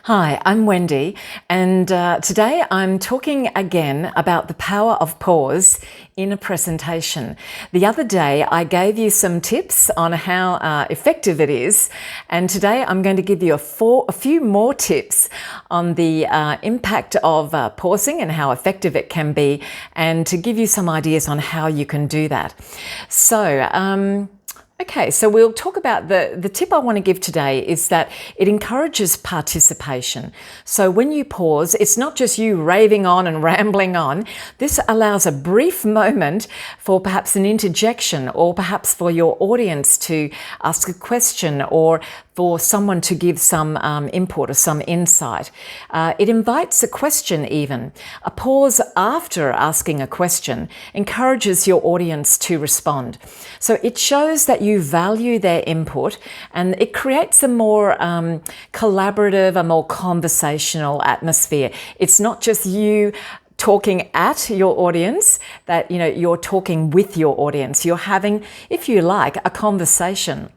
Hi, I'm Wendy, and today I'm talking again about the power of pause in a presentation. The other day I gave you some tips on how effective it is, and today I'm going to give you a few more tips on the impact of pausing and how effective it can be, and to give you some ideas on how you can do that. Okay, so we'll talk about the tip I want to give today is that it encourages participation. So when you pause, it's not just you raving on and rambling on. This allows a brief moment for perhaps an interjection, or perhaps for your audience to ask a question, or for someone to give some input or some insight. It invites a question even. A pause after asking a question encourages your audience to respond. So it shows that you value their input, and it creates a more collaborative, a more conversational atmosphere. It's not just you talking at your audience, that you're talking with your audience. You're having, if you like, a conversation.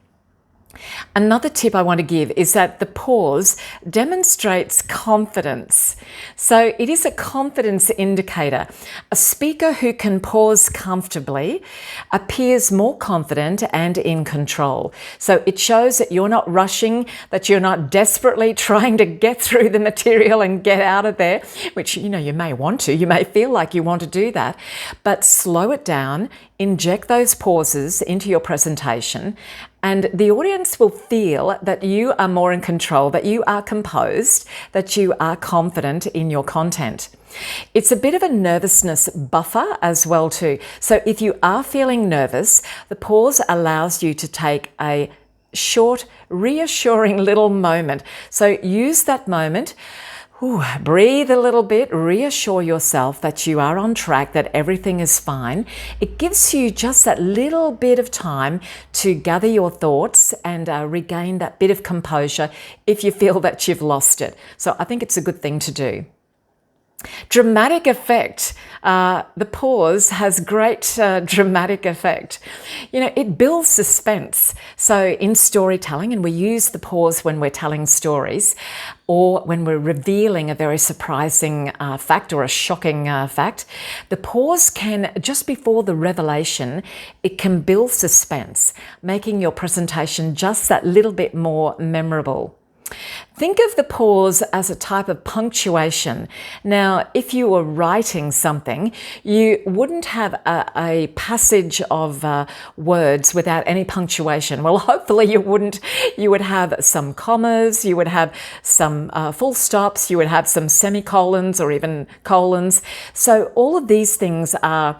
Another tip I want to give is that the pause demonstrates confidence. So it is a confidence indicator. A speaker who can pause comfortably appears more confident and in control. So it shows that you're not rushing, that you're not desperately trying to get through the material and get out of there, which you may want to. You may feel like you want to do that, but slow it down, inject those pauses into your presentation, and the audience will feel that you are more in control, that you are composed, that you are confident in your content. It's a bit of a nervousness buffer as well too. So if you are feeling nervous, the pause allows you to take a short, reassuring little moment. So use that moment. Breathe a little bit, reassure yourself that you are on track, that everything is fine. It gives you just that little bit of time to gather your thoughts and regain that bit of composure if you feel that you've lost it. So I think it's a good thing to do. Dramatic effect. The pause has great dramatic effect. It builds suspense. So in storytelling, and we use the pause when we're telling stories, or when we're revealing a very surprising fact or a shocking fact, the pause can, just before the revelation, it can build suspense, making your presentation just that little bit more memorable. Think of the pause as a type of punctuation. Now, if you were writing something, you wouldn't have a passage of words without any punctuation. Well, hopefully you wouldn't. You would have some commas, you would have some full stops, you would have some semicolons or even colons. So all of these things are,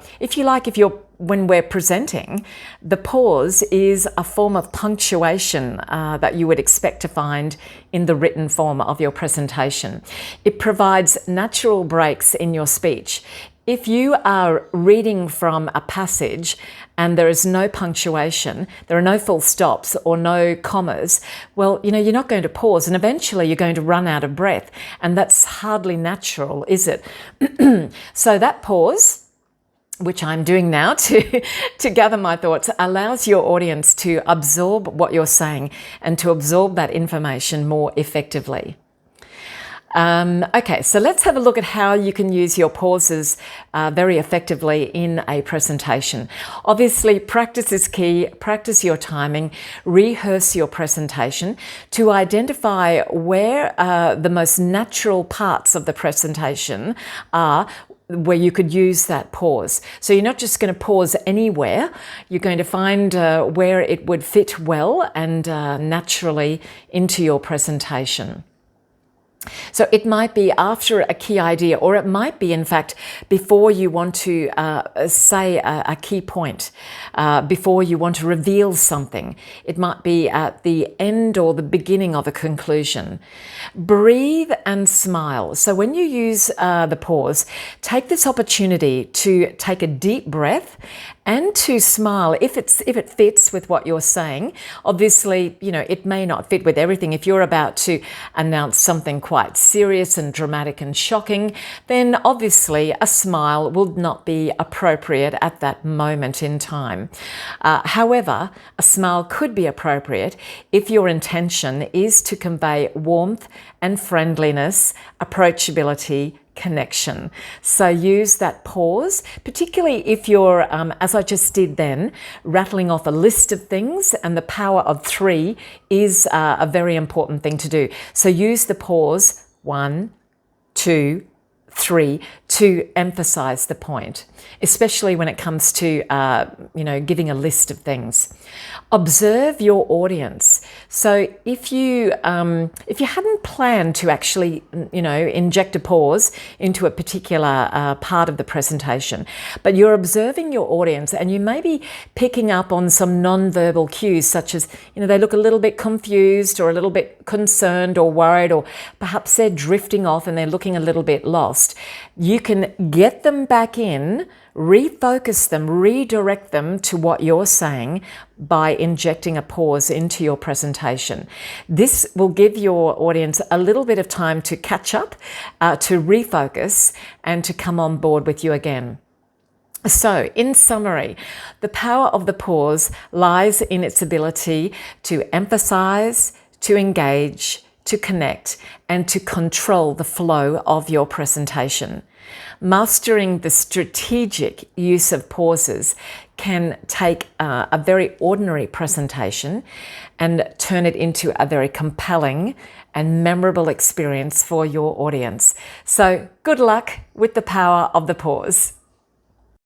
when we're presenting, the pause is a form of punctuation that you would expect to find in the written form of your presentation. It provides natural breaks in your speech. If you are reading from a passage and there is no punctuation, there are no full stops or no commas, well, you're not going to pause, and eventually you're going to run out of breath, and that's hardly natural, is it? So that pause, which I'm doing now to gather my thoughts, allows your audience to absorb what you're saying and to absorb that information more effectively. Okay, so let's have a look at how you can use your pauses very effectively in a presentation. Obviously, practice is key. Practice your timing. Rehearse your presentation to identify where the most natural parts of the presentation are, where you could use that pause. So you're not just going to pause anywhere. You're going to find where it would fit well and naturally into your presentation. So it might be after a key idea, or it might be, in fact, before you want to say a key point, before you want to reveal something. It might be at the end or the beginning of a conclusion. Breathe and smile. So when you use the pause, take this opportunity to take a deep breath and to smile if it fits with what you're saying. Obviously, it may not fit with everything. If you're about to announce something quite serious and dramatic and shocking, then obviously a smile will not be appropriate at that moment in time. However, a smile could be appropriate if your intention is to convey warmth and friendliness, approachability, connection. So use that pause, particularly if you're, as I just did then, rattling off a list of things, and the power of 3 is a very important thing to do. So use the pause 1, 2, 3 to emphasize the point, especially when it comes to giving a list of things. Observe your audience. So if you hadn't planned to actually inject a pause into a particular part of the presentation, but you're observing your audience and you may be picking up on some non-verbal cues, such as they look a little bit confused or a little bit concerned or worried, or perhaps they're drifting off and they're looking a little bit lost. You can get them back in, refocus them, redirect them to what you're saying by injecting a pause into your presentation. This will give your audience a little bit of time to catch up, to refocus, and to come on board with you again. So, in summary, the power of the pause lies in its ability to emphasize, to engage, to connect, and to control the flow of your presentation. Mastering the strategic use of pauses can take a very ordinary presentation and turn it into a very compelling and memorable experience for your audience. So, good luck with the power of the pause.